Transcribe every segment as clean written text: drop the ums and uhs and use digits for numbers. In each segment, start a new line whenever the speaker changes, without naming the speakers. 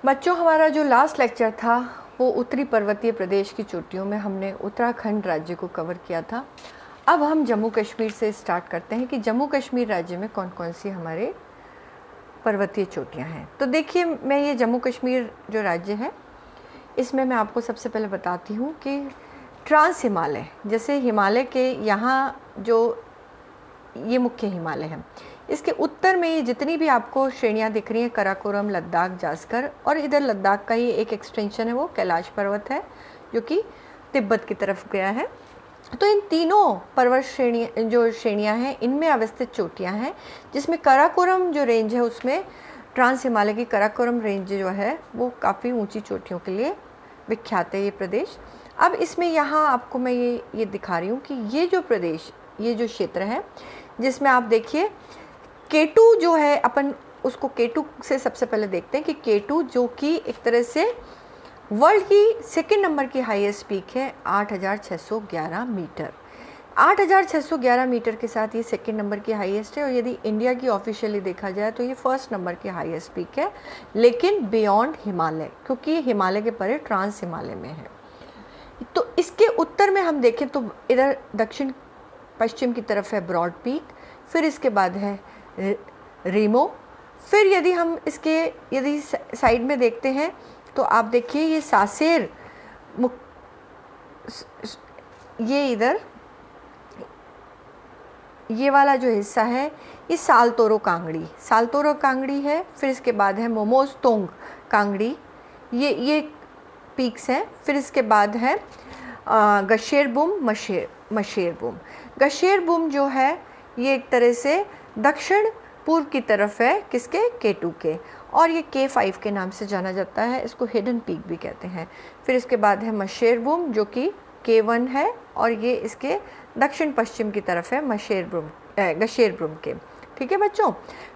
बच्चों, हमारा जो लास्ट लेक्चर था वो उत्तरी पर्वतीय प्रदेश की चोटियों में हमने उत्तराखंड राज्य को कवर किया था। अब हम जम्मू कश्मीर से स्टार्ट करते हैं कि जम्मू कश्मीर राज्य में कौन कौन सी हमारे पर्वतीय चोटियां हैं। तो देखिए, मैं ये जम्मू कश्मीर जो राज्य है इसमें मैं आपको सबसे पहले बताती हूँ कि ट्रांस हिमालय, जैसे हिमालय के यहाँ जो ये मुख्य हिमालय हैं, इसके उत्तर में ये जितनी भी आपको श्रेणियाँ दिख रही हैं, काराकोरम, लद्दाख, जास्कर, और इधर लद्दाख का ही एक एक्सटेंशन है वो कैलाश पर्वत है जो कि तिब्बत की तरफ गया है। तो इन तीनों पर्वत श्रेणियाँ हैं, इनमें अवस्थित चोटियाँ हैं, जिसमें काराकोरम जो रेंज है उसमें ट्रांस हिमालय की काराकोरम रेंज जो है वो काफ़ी ऊंची चोटियों के लिए विख्यात है ये प्रदेश। अब इसमें यहाँ आपको मैं ये दिखा रही हूँ कि ये जो प्रदेश, ये जो क्षेत्र है जिसमें आप देखिए K2 जो है, अपन उसको K2 से सबसे पहले देखते हैं कि K2 जो कि एक तरह से वर्ल्ड की सेकंड नंबर की हाईएस्ट पीक है 8,611 मीटर। 8,611 मीटर के साथ ये सेकंड नंबर की हाईएस्ट है, और यदि इंडिया की ऑफिशियली देखा जाए तो ये फर्स्ट नंबर की हाईएस्ट पीक है, लेकिन बियॉन्ड हिमालय, क्योंकि हिमालय के परे ट्रांस हिमालय में है। तो इसके उत्तर में हम देखें तो इधर दक्षिण पश्चिम की तरफ है ब्रॉड पीक, फिर इसके बाद है रीमो, फिर यदि हम इसके यदि साइड में देखते हैं तो आप देखिए ये सासेर, ये इधर ये वाला जो हिस्सा है ये सालतोरो कांगड़ी है, फिर इसके बाद है मोमोस्तोंग कांगड़ी, ये पीक्स हैं। फिर इसके बाद है गशेरबुम, गशेरबुम जो है ये एक तरह से दक्षिण पूर्व की तरफ है, किसके, K2 के, और ये K5 के नाम से जाना जाता है, इसको हिडन पीक भी कहते हैं। फिर इसके बाद है मशेरबुम जो कि K1 है, और ये इसके दक्षिण पश्चिम की तरफ है गशेरबुम के। ठीक है बच्चों।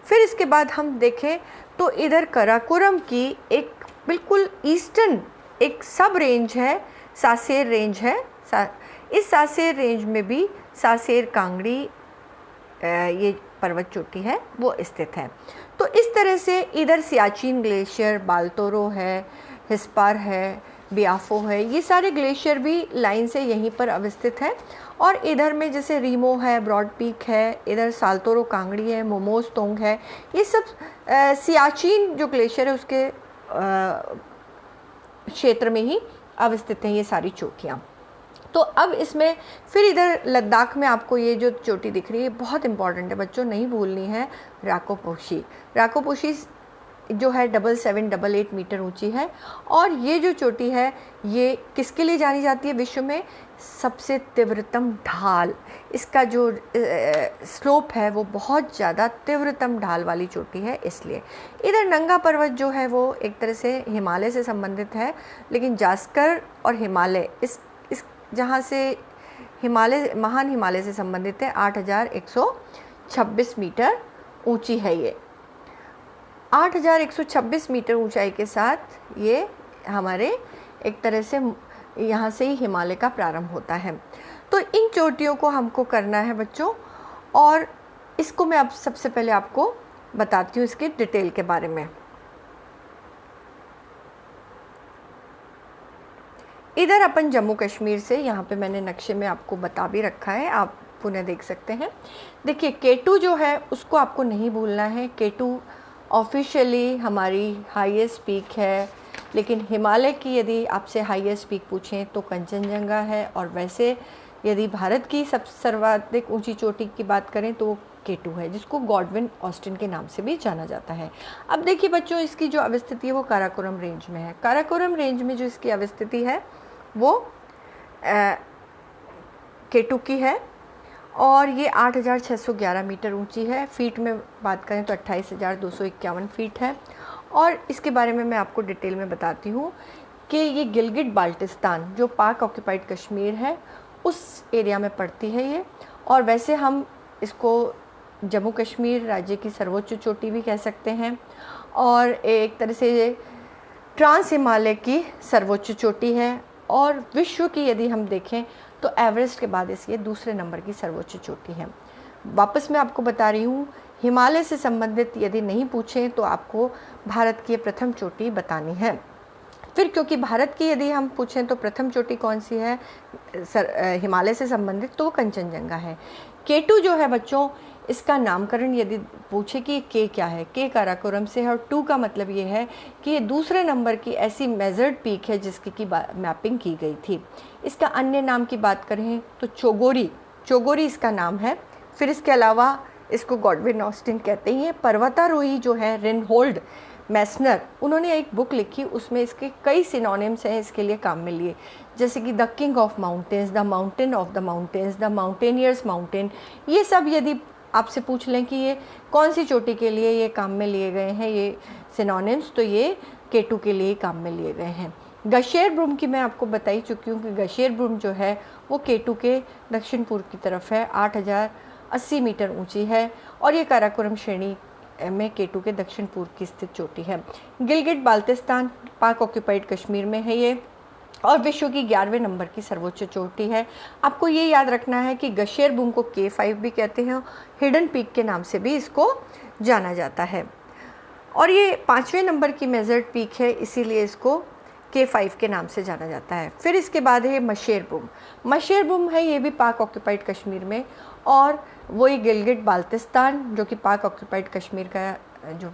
फिर इसके बाद हम देखें तो इधर काराकोरम की एक बिल्कुल ईस्टर्न एक सब रेंज है, सासेर रेंज है। इस सासेर रेंज में भी सासेर कांगड़ी ये पर्वत चोटी है वो स्थित है। तो इस तरह से इधर सियाचिन ग्लेशियर, बाल्तोरो है, हिस्पार है, बियाफो है, ये सारे ग्लेशियर भी लाइन से यहीं पर अवस्थित है। और इधर में जैसे रीमो है, ब्रॉड पीक है, इधर सालतोरो कांगड़ी है, मोमोस्तोंग है, ये सब सियाचिन जो ग्लेशियर है उसके क्षेत्र में ही अवस्थित हैं ये सारी चोटियाँ। तो अब इसमें फिर इधर लद्दाख में आपको ये जो चोटी दिख रही है बहुत इंपॉर्टेंट है बच्चों, नहीं भूलनी है, राकोपोशी जो है 7788 मीटर ऊंची है। और ये जो चोटी है ये किसके लिए जानी जाती है विश्व में, सबसे तीव्रतम ढाल, इसका जो स्लोप है वो बहुत ज़्यादा तीव्रतम ढाल वाली चोटी है इसलिए। इधर नंगा पर्वत जो है वो एक तरह से हिमालय से संबंधित है, लेकिन जास्कर और हिमालय इस जहाँ से हिमालय, महान हिमालय से संबंधित है, 8,126 मीटर ऊंची है ये। 8,126 मीटर ऊंचाई के साथ ये हमारे एक तरह से यहाँ से ही हिमालय का प्रारंभ होता है। तो इन चोटियों को हमको करना है बच्चों, और इसको मैं अब सबसे पहले आपको बताती हूँ इसके डिटेल के बारे में। इधर अपन जम्मू कश्मीर से, यहाँ पे मैंने नक्शे में आपको बता भी रखा है, आप पुनः देख सकते हैं। देखिए K2 जो है उसको आपको नहीं भूलना है। K2 ऑफिशियली हमारी हाईएस्ट पीक है, लेकिन हिमालय की यदि आपसे हाईएस्ट पीक पूछें तो कंचनजंगा है, और वैसे यदि भारत की सर्वाधिक ऊंची चोटी की बात करें तो K2 है, जिसको गॉडविन ऑस्टिन के नाम से भी जाना जाता है। अब देखिए बच्चों, इसकी जो अवस्थिति है वो काराकोरम रेंज में है। काराकोरम रेंज में जो इसकी अवस्थिति है वो K2 की है, और ये 8,611 मीटर ऊंची है। फीट में बात करें तो 28,251 फीट है। और इसके बारे में मैं आपको डिटेल में बताती हूँ कि ये गिलगिट बाल्टिस्तान जो पाक ऑक्यूपाइड कश्मीर है उस एरिया में पड़ती है ये, और वैसे हम इसको जम्मू कश्मीर राज्य की सर्वोच्च चोटी भी कह सकते हैं, और एक तरह से ये ट्रांस हिमालय की सर्वोच्च चोटी है। और विश्व की यदि हम देखें तो एवरेस्ट के बाद ये दूसरे नंबर की सर्वोच्च चोटी है। वापस मैं आपको बता रही हूँ, हिमालय से संबंधित यदि नहीं पूछें तो आपको भारत की प्रथम चोटी बतानी है। फिर क्योंकि भारत की यदि हम पूछें तो प्रथम चोटी कौन सी है हिमालय से संबंधित, तो कंचनजंगा है। K2 जो है बच्चों, इसका नामकरण यदि पूछे कि के क्या है, के काराकोरम से है और 2 का मतलब ये है कि ये दूसरे नंबर की ऐसी मेजर्ड पीक है जिसकी की मैपिंग की गई थी। इसका अन्य नाम की बात करें तो चोगोरी इसका नाम है। फिर इसके अलावा इसको गॉडविन ऑस्टिन कहते हैं। पर्वतारोही जो है रेनहोल्ड मैसनर, उन्होंने एक बुक लिखी, उसमें इसके कई सिनोनिम्स हैं इसके लिए काम में लिए, जैसे कि the king of mountains, the mountain of the mountains, the mountaineers mountain. ये सब यदि आपसे पूछ लें कि ये कौन सी चोटी के लिए ये काम में लिए गए हैं ये सिनोनिम्स, तो ये K2 के लिए काम में लिए गए हैं। ग्लेशियर ब्रूम की मैं आपको बता ही चुकी हूँ कि ग्लेशियर ब्रूम जो है वो K2 के दक्षिण पूर्व की तरफ है, 8080 मीटर ऊंची है और ये काराकोरम श्रेणी में K2 के दक्षिण पूर्व की स्थित चोटी है। गिलगिट बाल्टिस्तान पाक ऑक्यूपाइड कश्मीर में है ये और विश्व की 11वें नंबर की सर्वोच्च चोटी है। आपको ये याद रखना है कि ग्लेशियर ब्रूम को K5 भी कहते हैं, हिडन पीक के नाम से भी इसको जाना जाता है और ये 5वें नंबर की मेजर्ड पीक है, इसीलिए इसको K5 के नाम से जाना जाता है। फिर इसके बाद है मशेर ब्रूम है, ये भी पाक ऑक्यूपाइड कश्मीर में और वही गिलगिट बाल्टिस्तान जो कि पाक ऑक्यूपाइड कश्मीर का जो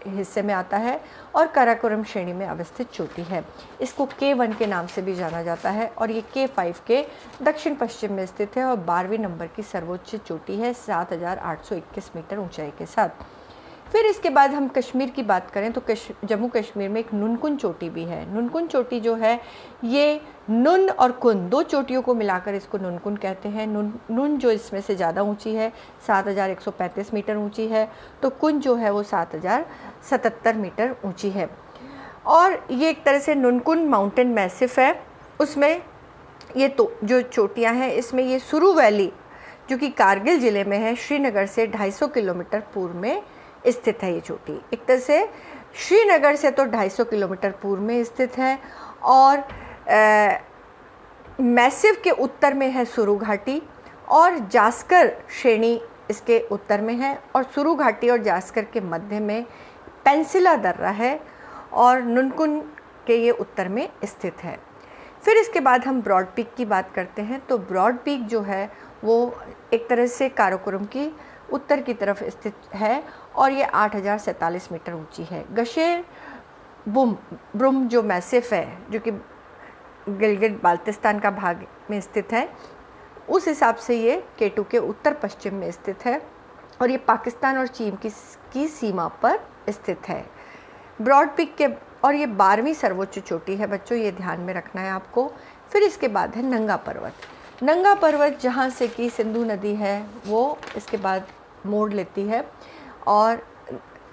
हिस्से में आता है और काराकोरम श्रेणी में अवस्थित चोटी है। इसको K1 के नाम से भी जाना जाता है और ये K5 के दक्षिण पश्चिम में स्थित है और 12वें नंबर की सर्वोच्च चोटी है 7821 मीटर ऊंचाई के साथ। फिर इसके बाद हम कश्मीर की बात करें तो जम्मू कश्मीर में एक नुनकुन चोटी भी है। नुनकुन चोटी जो है ये नुन और कुन दो चोटियों को मिलाकर इसको नुनकुन कहते हैं। नुन जो इसमें से ज़्यादा ऊंची है 7135 मीटर ऊंची है, तो कुन जो है वो 7077 मीटर ऊंची है और ये एक तरह से नुनकुन माउंटेन मैसिफ है। उसमें ये तो जो चोटियाँ हैं इसमें ये सुरू वैली जो कि कारगिल ज़िले में है, श्रीनगर से 250 किलोमीटर पूर्व में स्थित है। ये चोटी एक तरह से श्रीनगर से तो 250 किलोमीटर पूर्व में स्थित है और मैसिव के उत्तर में है सुरू घाटी और जास्कर श्रेणी इसके उत्तर में है और सुरू घाटी और जास्कर के मध्य में पेंसिला दर्रा है और नुनकुन के ये उत्तर में स्थित है। फिर इसके बाद हम ब्रॉड पीक की बात करते हैं तो ब्रॉड पीक जो है वो एक तरह से काराकोरम की उत्तर की तरफ स्थित है और ये 8047 मीटर ऊंची है। ग्लेशियर ब्रूम जो मैसिफ है जो कि गिलगिट बाल्टिस्तान का भाग में स्थित है, उस हिसाब से ये K2 के उत्तर पश्चिम में स्थित है और ये पाकिस्तान और चीन की सीमा पर स्थित है। ब्रॉड पीक के और ये 12वीं सर्वोच्च चोटी है बच्चों, ये ध्यान में रखना है आपको। फिर इसके बाद है नंगा पर्वत जहाँ से कि सिंधु नदी है वो इसके बाद मोड़ लेती है और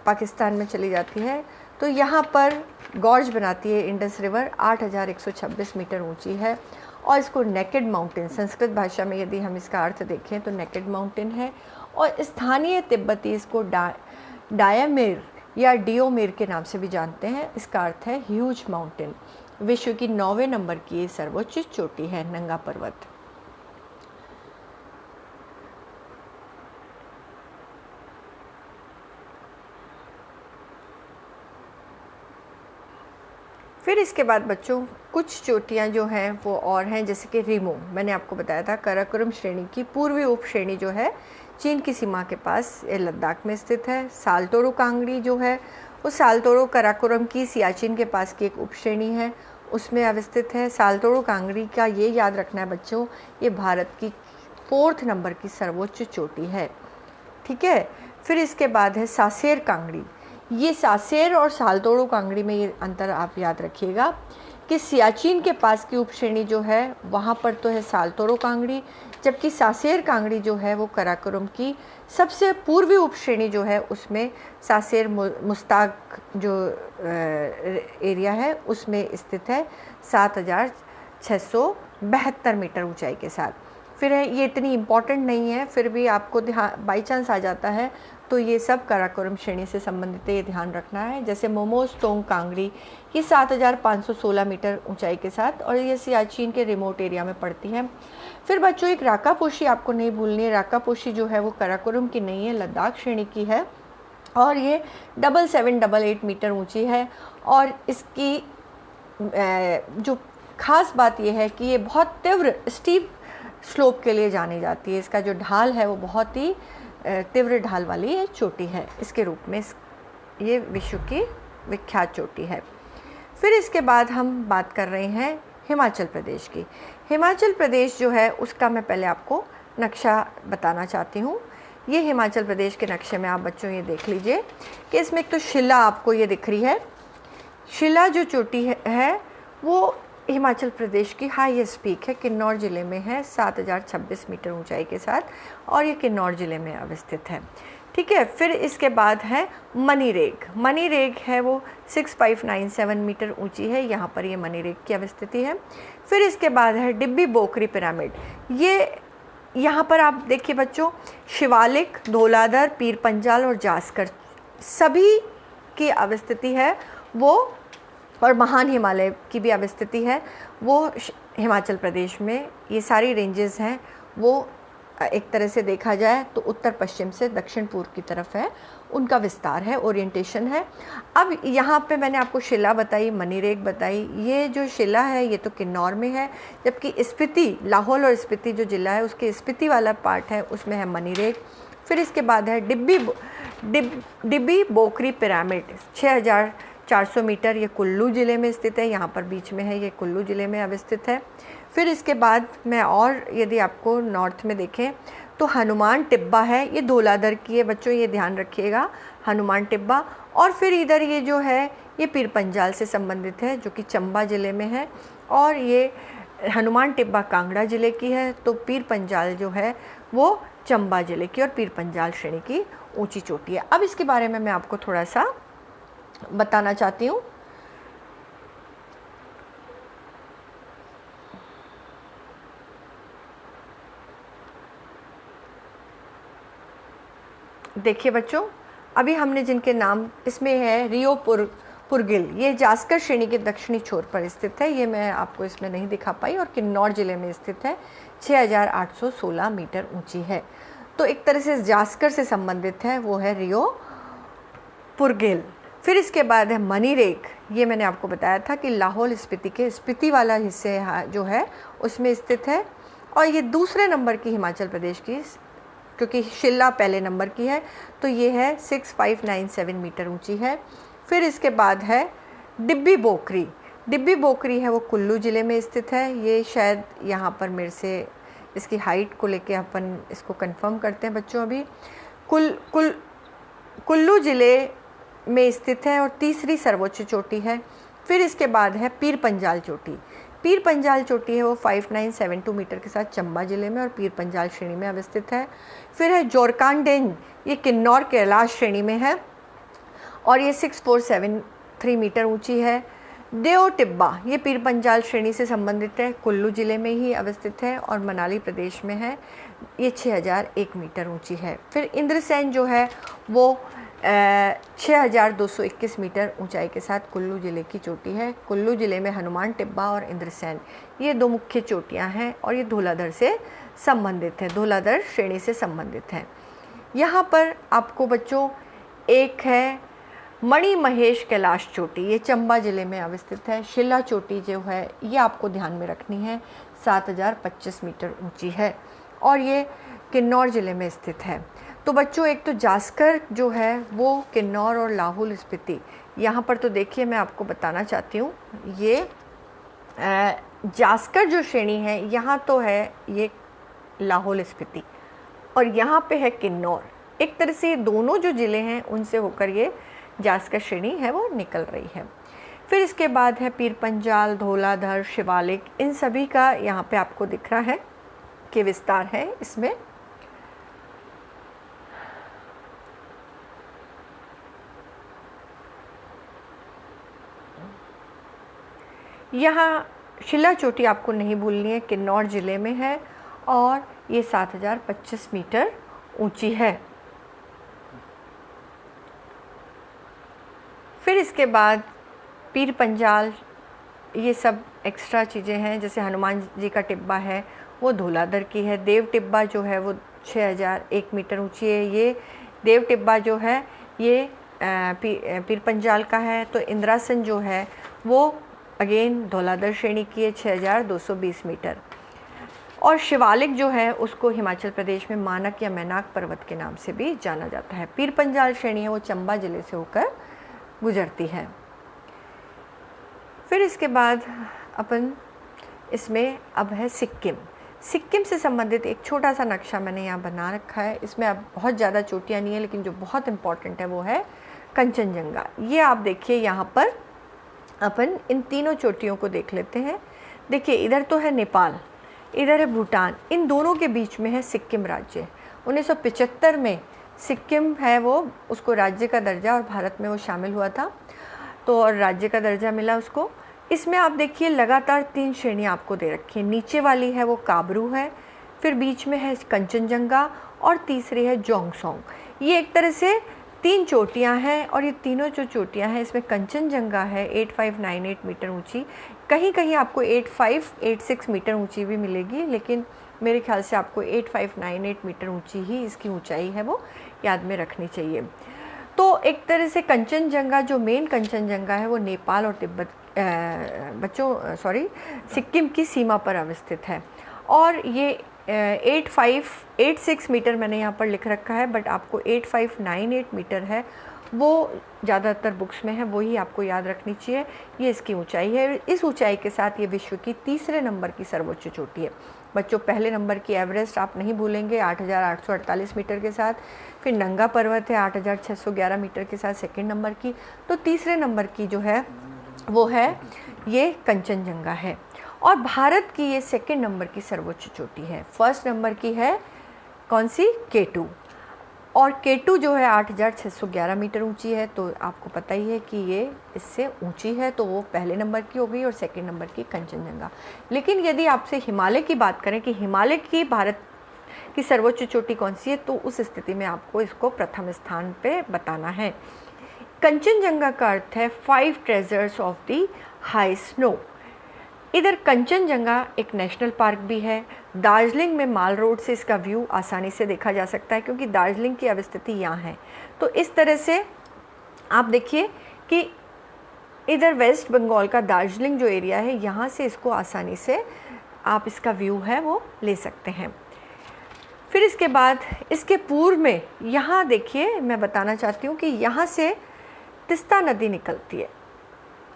पाकिस्तान में चली जाती है, तो यहाँ पर गॉर्ज बनाती है इंडस रिवर, 8126 मीटर ऊंची है और इसको नेकेड माउंटेन, संस्कृत भाषा में यदि हम इसका अर्थ देखें तो नेकेड माउंटेन है और स्थानीय तिब्बती इसको डायामेर या डियोमेर के नाम से भी जानते हैं। इसका अर्थ है ह्यूज माउंटेन। विश्व की 9वें नंबर की सर्वोच्च चोटी है नंगा पर्वत। फिर इसके बाद बच्चों कुछ चोटियाँ जो हैं वो और हैं, जैसे कि रिमो, मैंने आपको बताया था काराकोरम श्रेणी की पूर्वी उप श्रेणी जो है चीन की सीमा के पास लद्दाख में स्थित है। सालतोरो कांगड़ी जो है वो सालतोरो काराकोरम की सियाचिन के पास की एक उप श्रेणी है, उसमें अवस्थित है। सालतोरो कांगड़ी का ये याद रखना है बच्चों, ये भारत की 4th नंबर की सर्वोच्च चोटी है, ठीक है। फिर इसके बाद है सासेर कांगड़ी। ये सासेर और सालतोरो कांगड़ी में ये अंतर आप याद रखिएगा कि सियाचिन के पास की उप श्रेणी जो है वहाँ पर तो है सालतोरो कांगड़ी, जबकि सासेर कांगड़ी जो है वो काराकोरम की सबसे पूर्वी उप श्रेणी जो है उसमें सासेर मुस्ताक जो एरिया है उसमें स्थित है 7672 मीटर ऊंचाई के साथ। फिर है ये इतनी इम्पॉर्टेंट नहीं है, फिर भी आपको ध्यान बाई चांस आ जाता है तो ये सब काराकोरम श्रेणी से संबंधित है, ये ध्यान रखना है। जैसे मोमोज तोंग कांगड़ी, ये 7516 मीटर ऊंचाई के साथ, और ये सियाचिन के रिमोट एरिया में पड़ती है। फिर बच्चों एक राकापोशी आपको नहीं भूलनी है। राकापोशी जो है वो काराकोरम की नहीं है, लद्दाख श्रेणी की है, और ये 7788 मीटर ऊंची है। और इसकी जो ख़ास बात यह है कि ये बहुत तीव्र स्टीप स्लोप के लिए जानी जाती है। इसका जो ढाल है वो बहुत ही तीव्र ढाल वाली ये चोटी है, इसके रूप में ये विश्व की विख्यात चोटी है। फिर इसके बाद हम बात कर रहे हैं हिमाचल प्रदेश की। हिमाचल प्रदेश जो है उसका मैं पहले आपको नक्शा बताना चाहती हूँ। ये हिमाचल प्रदेश के नक्शे में आप बच्चों ये देख लीजिए कि इसमें एक तो शिला आपको ये दिख रही है। शिला जो चोटी है वो हिमाचल प्रदेश की हाईएस्ट पीक है, किन्नौर ज़िले में है, 7026 मीटर ऊंचाई के साथ, और ये किन्नौर ज़िले में अवस्थित है। ठीक है। फिर इसके बाद है मनीरेग। मनीरेग है वो 6597 मीटर ऊंची है, यहाँ पर ये मनीरेग की अवस्थिति है। फिर इसके बाद है डिब्बी बोकरी पिरामिड। ये यहाँ पर आप देखिए बच्चों, शिवालिक, धौलाधर, पीर पंजाल और जास्कर सभी की अवस्थिति है वो, और महान हिमालय की भी अवस्थिति है वो हिमाचल प्रदेश में। ये सारी रेंजेस हैं वो एक तरह से देखा जाए तो उत्तर पश्चिम से दक्षिण पूर्व की तरफ है, उनका विस्तार है, ओरिएंटेशन है। अब यहाँ पे मैंने आपको शिला बताई, मनीरेग बताई। ये जो शिला है ये तो किन्नौर में है, जबकि स्पीति, लाहौल और स्पीति जो ज़िला है उसके स्पीति वाला पार्ट है उसमें है मनीरेग। फिर इसके बाद है डिब्बी बोकरी पिरामिड, 6400 मीटर, ये कुल्लू ज़िले में स्थित है, यहाँ पर बीच में है, ये कुल्लू ज़िले में अवस्थित है। फिर इसके बाद मैं और यदि आपको नॉर्थ में देखें तो हनुमान टिब्बा है, ये धौलाधर की है बच्चों, ये ध्यान रखिएगा, हनुमान टिब्बा। और फिर इधर ये जो है ये पीर पंजाल से संबंधित है जो कि चंबा ज़िले में है, और ये हनुमान टिब्बा कांगड़ा ज़िले की है, तो पीर पंजाल जो है वो चंबा ज़िले की और पीर पंजाल श्रेणी की ऊंची चोटी है। अब इसके बारे में मैं आपको थोड़ा सा बताना चाहती हूँ। देखिए बच्चों, अभी हमने जिनके नाम इसमें है रियो पुरगिल, ये जास्कर श्रेणी के दक्षिणी छोर पर स्थित है, ये मैं आपको इसमें नहीं दिखा पाई, और किन्नौर ज़िले में स्थित है, 6816 मीटर ऊंची है। तो एक तरह से जास्कर से संबंधित है वो है रियो पुरगिल। फिर इसके बाद है मनीरेग, ये मैंने आपको बताया था कि लाहौल स्पीति के स्पीति वाला हिस्से जो है उसमें स्थित है, और ये दूसरे नंबर की हिमाचल प्रदेश की, क्योंकि शिला पहले नंबर की है, तो ये है 6597 मीटर ऊंची है। फिर इसके बाद है डिब्बी बोकरी। डिब्बी बोकरी है वो कुल्लू ज़िले में स्थित है, ये शायद यहाँ पर मेरे से इसकी हाइट को लेके अपन इसको कंफर्म करते हैं बच्चों। अभी कुल्लू ज़िले में स्थित है और तीसरी सर्वोच्च चोटी है। फिर इसके बाद है पीर पंजाल चोटी। पीर पंजाल चोटी है वो 5972 मीटर के साथ चंबा ज़िले में और पीर पंजाल श्रेणी में अवस्थित है। फिर है जोरकांडेन, ये किन्नौर कैलाश श्रेणी में है और ये 6473 मीटर ऊंची है। देओ टिब्बा, ये पीर पंजाल श्रेणी से संबंधित है, कुल्लू ज़िले में ही अवस्थित है और मनाली प्रदेश में है, ये 6001 मीटर ऊंची है। फिर इंद्रसेन जो है वो 6221 मीटर ऊंचाई के साथ कुल्लू ज़िले की चोटी है। कुल्लू ज़िले में हनुमान टिब्बा और इंद्रसेन ये दो मुख्य चोटियां हैं और ये धौलाधर से संबंधित है, धौलाधर श्रेणी से संबंधित है। यहाँ पर आपको बच्चों एक है मणि महेश कैलाश चोटी, ये चंबा ज़िले में अवस्थित है। शिला चोटी जो है ये आपको ध्यान में रखनी है, 7025 मीटर ऊंची है और ये किन्नौर ज़िले में स्थित है। तो बच्चों एक तो जास्कर जो है वो किन्नौर और लाहौल स्पीति, यहाँ पर तो देखिए मैं आपको बताना चाहती हूँ, ये जास्कर जो श्रेणी है यहाँ तो है ये लाहौल स्पीति और यहाँ पे है किन्नौर। एक तरह से दोनों जो ज़िले हैं उनसे होकर ये जास्कर श्रेणी है वो निकल रही है। फिर इसके बाद है पीर पंजाल, धौलाधर, शिवालिक, इन सभी का यहाँ पे आपको दिख रहा है कि विस्तार है इसमें। यहाँ शिला चोटी आपको नहीं भूलनी है, किन्नौर ज़िले में है और ये 7025 मीटर ऊंची है। फिर इसके बाद पीर पंजाल, ये सब एक्स्ट्रा चीज़ें हैं। जैसे हनुमान जी का टिब्बा है वो धौलाधर की है। देव टिब्बा जो है वो 6001 मीटर ऊंची है। ये देव टिब्बा जो है ये पीर पंजाल का है। तो इंद्रासन जो है वो अगेन धौलाधर श्रेणी की है, 6220 मीटर। और शिवालिक जो है उसको हिमाचल प्रदेश में मानक या मैनाक पर्वत के नाम से भी जाना जाता है। पीर पंजाल श्रेणी है वो चंबा ज़िले से होकर गुजरती है। फिर इसके बाद अपन इसमें अब है सिक्किम। सिक्किम से संबंधित एक छोटा सा नक्शा मैंने यहाँ बना रखा है। इसमें अब बहुत ज़्यादा चोटियाँ नहीं है, लेकिन जो बहुत इम्पॉर्टेंट है वो है कंचनजंगा। ये आप देखिए, यहाँ पर अपन इन तीनों चोटियों को देख लेते हैं। देखिए, इधर तो है नेपाल, इधर है भूटान, इन दोनों के बीच में है सिक्किम राज्य। 1975 में सिक्किम है वो, उसको राज्य का दर्जा, और भारत में वो शामिल हुआ था तो और राज्य का दर्जा मिला उसको। इसमें आप देखिए लगातार 3 श्रेणियाँ आपको दे रखी हैं। नीचे वाली है वो काबरू है, फिर बीच में है कंचनजंगा और तीसरी है जोंगसोंग। ये एक तरह से 3 चोटियाँ हैं, और ये तीनों जो चोटियाँ हैं इसमें कंचनजंगा है 8598 मीटर ऊंची। कहीं कहीं आपको 8586 मीटर ऊंची भी मिलेगी, लेकिन मेरे ख्याल से आपको 8598 मीटर ऊंची ही इसकी ऊंचाई है वो याद में रखनी चाहिए। तो एक तरह से कंचनजंगा, जो मेन कंचनजंगा है वो नेपाल और तिब्बत सिक्किम की सीमा पर अवस्थित है। और ये 8586 मीटर मैंने यहाँ पर लिख रखा है, बट आपको 8598 मीटर है वो ज़्यादातर बुक्स में है, वही आपको याद रखनी चाहिए। ये इसकी ऊंचाई है। इस ऊंचाई के साथ ये विश्व की तीसरे नंबर की सर्वोच्च चोटी है। बच्चों, पहले नंबर की एवरेस्ट आप नहीं भूलेंगे 8848 मीटर के साथ। फिर नंगा पर्वत है 8611 मीटर के साथ सेकंड नंबर की। तो तीसरे नंबर की जो है वो है ये कंचनजंगा है। और भारत की ये सेकंड नंबर की सर्वोच्च चोटी है। फर्स्ट नंबर की है कौन सी? K2। और K2 जो है 8611 मीटर ऊंची है। तो आपको पता ही है कि ये इससे ऊंची है, तो वो पहले नंबर की हो गई, और सेकंड नंबर की कंचनजंगा। लेकिन यदि आपसे हिमालय की बात करें कि हिमालय की भारत की सर्वोच्च चोटी कौन सी है, तो उस स्थिति में आपको इसको प्रथम स्थान पे बताना है। कंचनजंगा का अर्थ है 5 treasures of the high snow. इधर कंचनजंगा एक नेशनल पार्क भी है। दार्जिलिंग में माल रोड से इसका व्यू आसानी से देखा जा सकता है, क्योंकि दार्जिलिंग की अवस्थिति यहाँ है। तो इस तरह से आप देखिए कि इधर वेस्ट बंगाल का दार्जिलिंग जो एरिया है, यहाँ से इसको आसानी से आप इसका व्यू है वो ले सकते हैं। फिर इसके बाद इसके पूर्व में यहाँ देखिए, मैं बताना चाहती हूँ कि यहाँ से तिस्ता नदी निकलती है।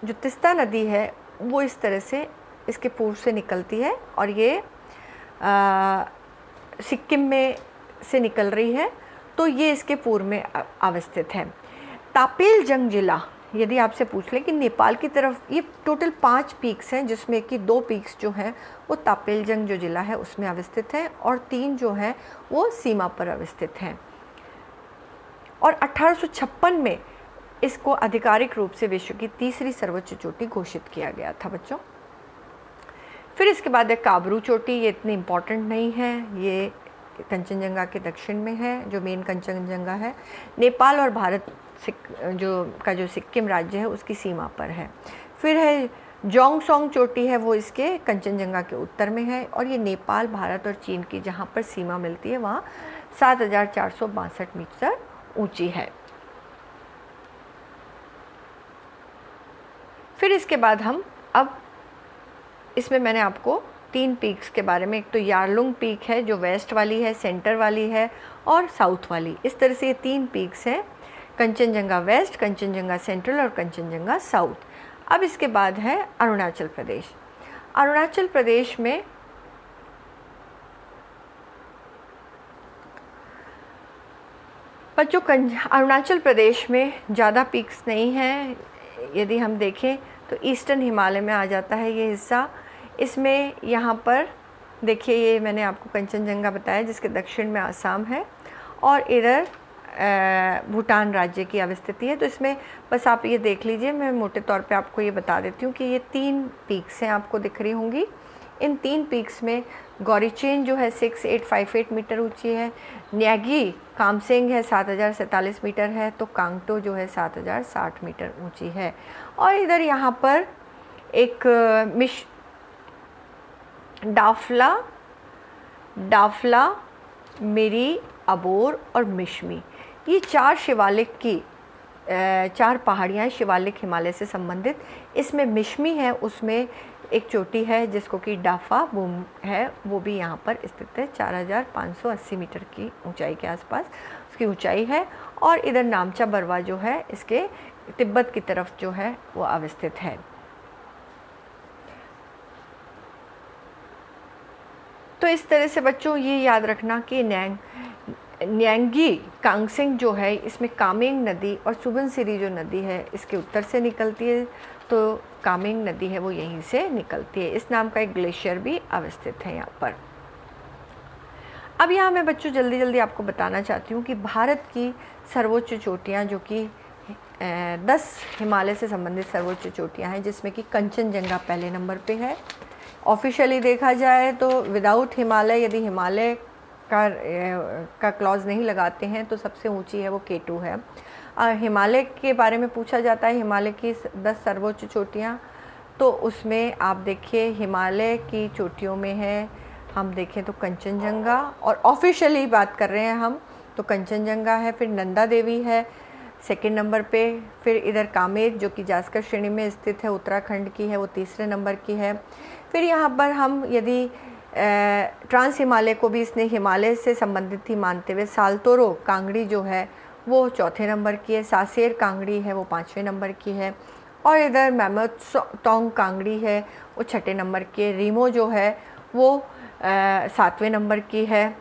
जो तिस्ता नदी है वो इस तरह से इसके पूर्व से निकलती है, और ये सिक्किम में से निकल रही है। तो ये इसके पूर्व में अवस्थित है। तापेलजंग जिला, यदि आपसे पूछ लें कि नेपाल की तरफ, ये टोटल 5 पीक्स हैं, जिसमें कि 2 पीक्स जो हैं वो तापेलजंग जो जिला है उसमें अवस्थित हैं, और 3 जो हैं वो सीमा पर अवस्थित हैं। और 1856 में इसको आधिकारिक रूप से विश्व की तीसरी सर्वोच्च चोटी घोषित किया गया था बच्चों। फिर इसके बाद है काबरू चोटी। ये इतनी इम्पॉर्टेंट नहीं है, ये कंचनजंगा के दक्षिण में है, जो मेन कंचनजंगा है। नेपाल और भारत जो सिक्किम राज्य है उसकी सीमा पर है। फिर है जोंगसोंग चोटी है, वो इसके कंचनजंगा के उत्तर में है, और ये नेपाल, भारत और चीन की जहाँ पर सीमा मिलती है वहाँ 7462 मीटर ऊंची है। फिर इसके बाद हम अब इसमें मैंने आपको 3 पीक्स के बारे में, एक तो यारलुंग पीक है जो वेस्ट वाली है, सेंटर वाली है और साउथ वाली, इस तरह से ये 3 पीक्स हैं, कंचनजंगा वेस्ट, कंचनजंगा सेंट्रल और कंचनजंगा साउथ। अब इसके बाद है अरुणाचल प्रदेश। अरुणाचल प्रदेश में बच्चों अरुणाचल प्रदेश में ज़्यादा पीक्स नहीं हैं। यदि हम देखें तो ईस्टर्न हिमालय में आ जाता है ये हिस्सा। इसमें यहाँ पर देखिए, ये मैंने आपको कंचनजंगा बताया जिसके दक्षिण में आसाम है, और इधर भूटान राज्य की अवस्थिति है। तो इसमें बस आप ये देख लीजिए, मैं मोटे तौर पे आपको ये बता देती हूँ कि ये 3 पीक्स हैं, आपको दिख रही होंगी। इन 3 पीक्स में गौरीचेन जो है 6858 मीटर ऊंची है, न्यागी कामसेंग है 7047 मीटर है, तो कांगटो जो है 7060 मीटर ऊंची है। और इधर यहाँ पर एक डाफला, मिरी, अबोर और मिश्मी, ये 4 शिवालिक की 4 पहाड़ियाँ शिवालिक हिमालय से संबंधित। इसमें मिश्मी है, उसमें एक चोटी है जिसको कि डाफा बूम है, वो भी यहाँ पर स्थित है, 4580 मीटर की ऊंचाई के आसपास उसकी ऊंचाई है। और इधर नामचा बरवा जो है इसके तिब्बत की तरफ जो है वो अवस्थित है। तो इस तरह से बच्चों ये याद रखना कि न्यांगी कांगसेंग जो है इसमें कामेंग नदी और सुबनसिरी जो नदी है इसके उत्तर से निकलती है, तो कामेंग नदी है वो यहीं से निकलती है। इस नाम का एक ग्लेशियर भी अवस्थित है यहाँ पर। अब यहाँ मैं बच्चों जल्दी जल्दी आपको बताना चाहती हूँ कि भारत की सर्वोच्च चोटियाँ जो कि 10 हिमालय से संबंधित सर्वोच्च चोटियाँ हैं, जिसमें कि कंचनजंगा पहले नंबर पे है। ऑफिशियली देखा जाए तो विदाउट हिमालय, यदि हिमालय का क्लॉज नहीं लगाते हैं तो सबसे ऊंची है वो K2 है। हिमालय के बारे में पूछा जाता है, हिमालय की 10 सर्वोच्च चोटियाँ, तो उसमें आप देखिए हिमालय की चोटियों में है, हम देखें तो कंचनजंगा, और ऑफिशियली बात कर रहे हैं हम तो कंचनजंगा है, फिर नंदा देवी है सेकंड नंबर पे, फिर इधर कामेर जो कि जास्कर श्रेणी में स्थित है, उत्तराखंड की है, वो तीसरे नंबर की है। फिर यहाँ पर हम यदि ट्रांस हिमालय को भी इसने हिमालय से संबंधित ही मानते हुए सालतोरो कांगड़ी जो है वो चौथे नंबर की है, सासेर कांगड़ी है वो 5वें नंबर की है, और इधर मैमोतोंग कांगड़ी है वो 6ठे नंबर की है, रीमो जो है वो 7वें नंबर की है,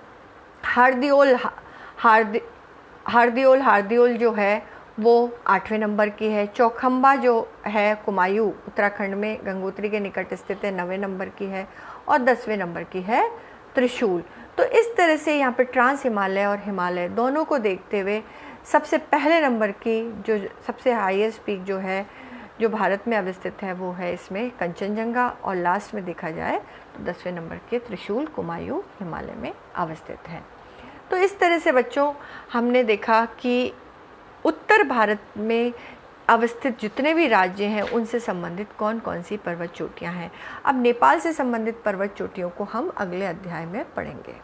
हार्दियोल जो है वो 8वें नंबर की है, चौखंबा जो है कुमायूं उत्तराखंड में गंगोत्री के निकट स्थित है 9वें नंबर की है, और 10वें नंबर की है त्रिशूल। तो इस तरह से यहाँ पे ट्रांस हिमालय और हिमालय दोनों को देखते हुए सबसे पहले नंबर की जो सबसे हाईएस्ट पीक जो है जो भारत में अवस्थित है वो है इसमें कंचनजंगा, और लास्ट में देखा जाए तो 10वें नंबर के त्रिशूल कुमायूं हिमालय में अवस्थित है। तो इस तरह से बच्चों हमने देखा कि उत्तर भारत में अवस्थित जितने भी राज्य हैं उनसे संबंधित कौन कौन सी पर्वत चोटियां हैं। अब नेपाल से संबंधित पर्वत चोटियों को हम अगले अध्याय में पढ़ेंगे।